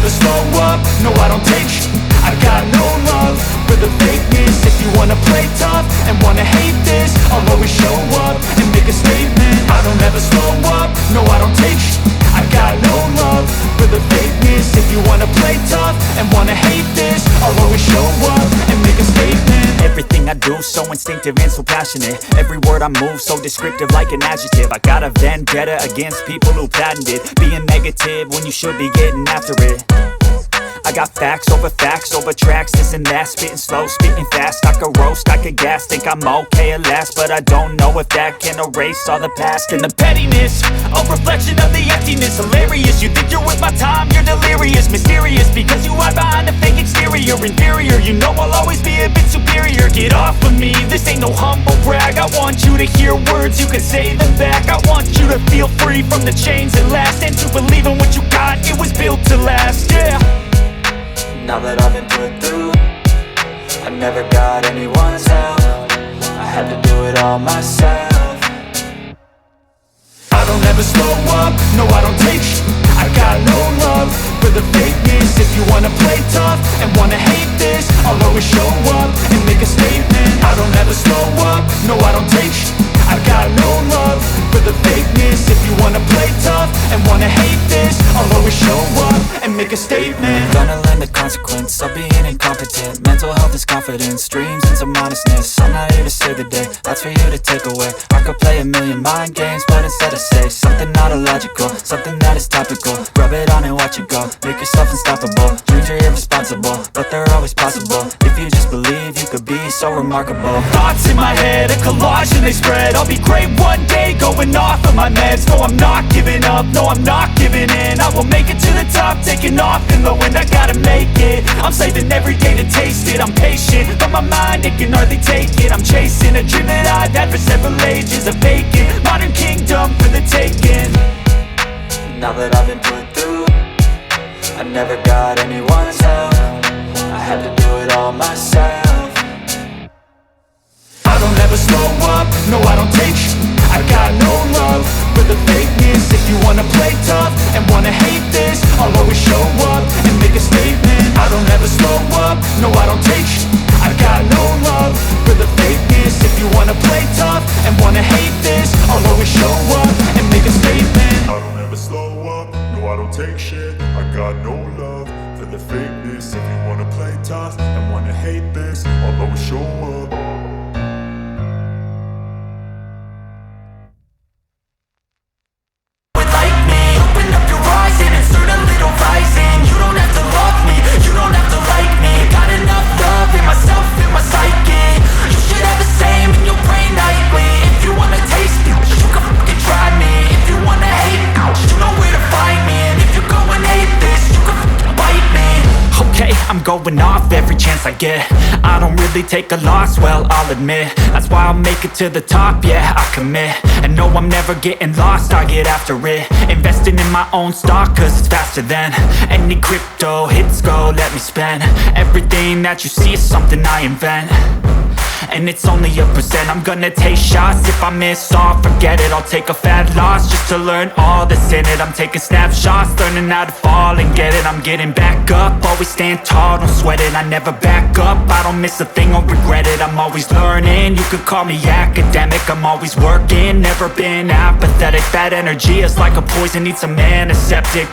never slow up, no I don't take sh**. I got no love for the fakeness. If you wanna play tough and wanna hate this, I'll always show up and make a statement. I don't ever slow up, no I don't take sh**. I got no love for the fakeness. If you wanna play tough and wanna hate this, I'll always show up and make a statement. Everything I do so instinctive and so passionate. Every word I move so descriptive like an adjective. I got a vendetta against people who patented being negative when you should be getting after it. I got facts over tracks, this and that. Spitting slow, spitting fast. I could roast, I could gas. Think I'm okay at last, but I don't know if that can erase all the past. And the pettiness, a reflection of the emptiness. Hilarious, you think you're with my time, you're delirious. Mysterious, because you hide behind a fake exterior. Inferior, you know I'll always be a bit superior. Get off of me, this ain't no humble brag. I want you to hear words, you can say them back. I want you to feel free from the chains that last, and to believe in what you got, it was built to last, yeah. Now that I've been put through, I never got anyone's help. I had to do it all myself. I don't ever slow up, no I don't take sh**. I got no love for the fakeness. If you wanna play tough and wanna hate this, I'll always show up and make a statement. I don't ever slow up, no I don't take sh**. I got no love for the fakeness. If you wanna play tough and wanna hate this, I'll always show up and make a statement. Gonna learn the consequence of being incompetent. Mental health is confidence, dreams and some honestness. I'm not here to save the day, that's for you to take away. I could play a million mind games, but instead I say something not illogical, something that is topical. Rub it on and watch it go, make yourself unstoppable. Dreams are irresponsible, but they're always possible. If you just believe, you could be so remarkable. Thoughts in my head, a collage and they spread. I'll be great one day, going off of my meds. No, I'm not giving up, no, I'm not giving in. I will make it to the top, taking off in the wind. I gotta make it, I'm saving every day to taste it. I'm patient, but my mind, it can hardly take it. I'm chasing a dream that I've had for several ages. A vacant, modern kingdom for the taking. Now that I've been put through, I never got anyone's help. I had to do it all myself. I don't ever slow up, no I don't take sh**. I got no love for the fakeness. If you wanna play tough and wanna hate this, I'll always show up and make a statement. I don't ever slow up, no I don't take sh**. I got no love for the fakeness. If you wanna play tough and wanna hate this, I'll always show up and make a statement. I don't ever slow up, no I don't take shit. I got no love for the fakeness. If you wanna play tough and wanna hate this, I'll always show up. I'm going off every chance I get. I don't really take a loss, well, I'll admit. That's why I'll make it to the top, yeah, I commit. And no, I'm never getting lost, I get after it. Investing in my own stock, cause it's faster than any crypto hits go, let me spend. Everything that you see is something I invent, and it's only a percent. I'm gonna take shots, if I miss all, forget it. I'll take a fat loss just to learn all that's in it. I'm taking snapshots, learning how to fall and get it. I'm getting back up, always stand tall, don't sweat it. I never back up, I don't miss a thing or regret it. I'm always learning, you could call me academic. I'm always working, never been apathetic. That energy is like a poison, needs some antiseptic.